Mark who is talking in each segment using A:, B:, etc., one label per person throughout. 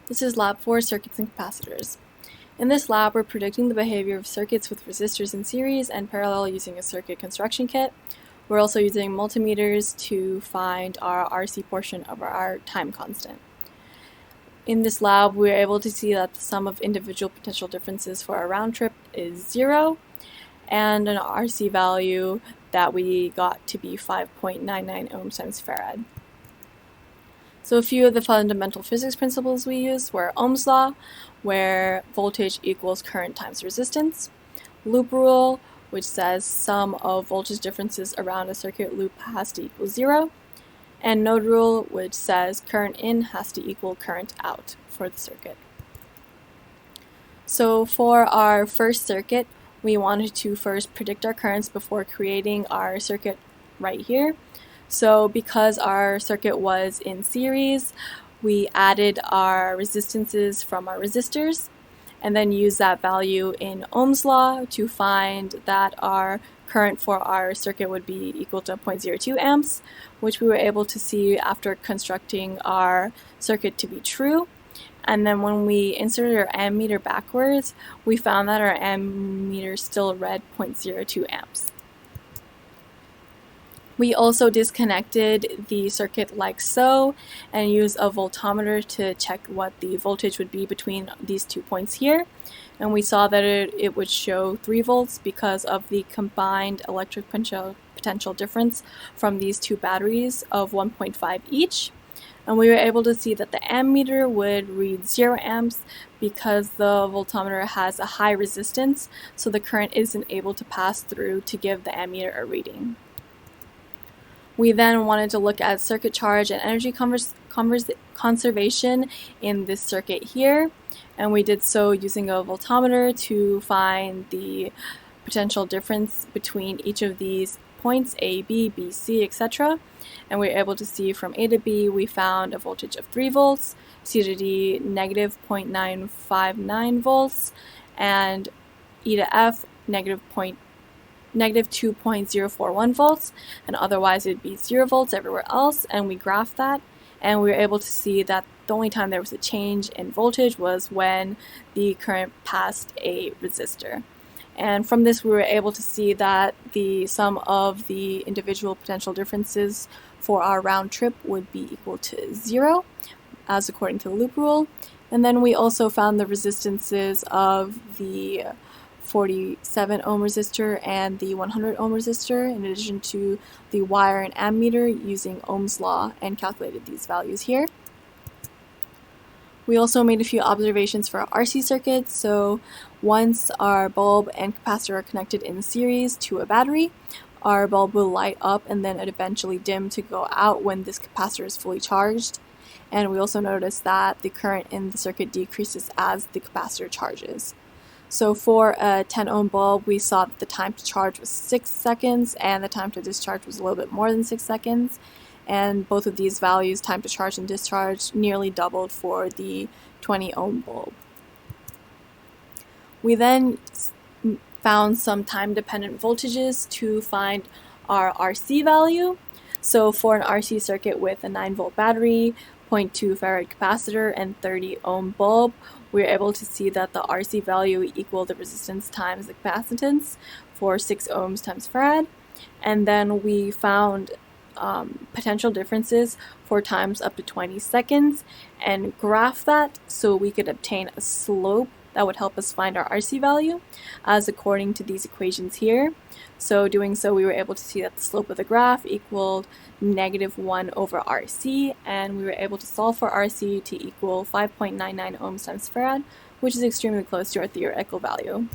A: This is Lab 4, Circuits and Capacitors. In this lab, we're predicting the behavior of circuits with resistors in series and parallel using a circuit construction kit. We're also using multimeters to find our RC portion of our time constant. In this lab, we were able to see that the sum of individual potential differences for our round trip is 0, and an RC value that we got to be 5.99 ohms times farad. So a few of the fundamental physics principles we used were Ohm's law, where voltage equals current times resistance, loop rule, which says sum of voltage differences around a circuit loop has to equal 0, and node rule, which says current in has to equal current out for the circuit. So for our first circuit, we wanted to first predict our currents before creating our circuit right here. So because our circuit was in series, we added our resistances from our resistors and then used that value in Ohm's law to find that our current for our circuit would be equal to 0.02 amps, which we were able to see after constructing our circuit to be true. And then when we inserted our ammeter backwards, we found that our ammeter still read 0.02 amps. We also disconnected the circuit like so and used a voltmeter to check what the voltage would be between these 2 points here. And we saw that it would show 3 volts because of the combined electric potential difference from these two batteries of 1.5 each. And we were able to see that the ammeter would read 0 amps because the voltmeter has a high resistance, so the current isn't able to pass through to give the ammeter a reading. We then wanted to look at circuit charge and energy conservation in this circuit here, and we did so using a voltmeter to find the potential difference between each of these points, A, B, B, C, etc. And we were able to see from A to B we found a voltage of 3 volts, C to D negative 0.959 volts, and E to F negative 2.041 volts, and otherwise it would be 0 volts everywhere else, and we graphed that, and we were able to see that the only time there was a change in voltage was when the current passed a resistor. And from this we were able to see that the sum of the individual potential differences for our round trip would be equal to 0, as according to the loop rule. And then we also found the resistances of the 47 ohm resistor and the 100 ohm resistor, in addition to the wire and ammeter, using Ohm's law and calculated these values here. We also made a few observations for our RC circuits. So once our bulb and capacitor are connected in series to a battery, our bulb will light up and then it eventually dim to go out when this capacitor is fully charged. And we also noticed that the current in the circuit decreases as the capacitor charges. So for a 10 ohm bulb, we saw that the time to charge was 6 seconds and the time to discharge was a little bit more than 6 seconds. And both of these values, time to charge and discharge, nearly doubled for the 20 ohm bulb. We then found some time-dependent voltages to find our RC value. So for an RC circuit with a 9 volt battery, 0.2 farad capacitor, and 30 ohm bulb, we were able to see that the RC value equaled the resistance times the capacitance for 6 ohms times farad. And then we found potential differences for times up to 20 seconds and graph that so we could obtain a slope that would help us find our RC value, as according to these equations here. So doing so, we were able to see that the slope of the graph equaled -1 over RC, and we were able to solve for RC to equal 5.99 ohms times farad, which is extremely close to our theoretical value.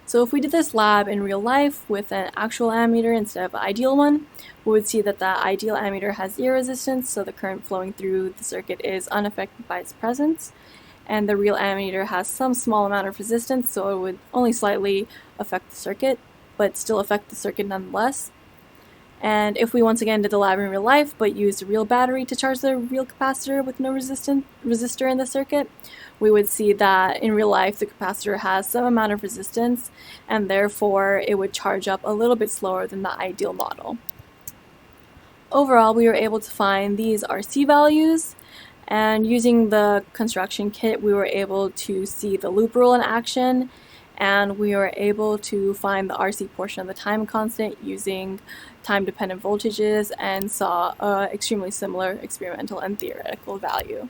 A: So if we did this lab in real life with an actual ammeter instead of an ideal one, we would see that the ideal ammeter has 0 resistance, so the current flowing through the circuit is unaffected by its presence. And the real ammeter has some small amount of resistance, so it would only slightly affect the circuit, but still affect the circuit nonetheless. And if we once again did the lab in real life, but used a real battery to charge the real capacitor with no resistor in the circuit, we would see that in real life the capacitor has some amount of resistance, and therefore it would charge up a little bit slower than the ideal model. Overall, we were able to find these RC values, And using the construction kit, we were able to see the loop rule in action, and we were able to find the RC portion of the time constant using time-dependent voltages and saw extremely similar experimental and theoretical value.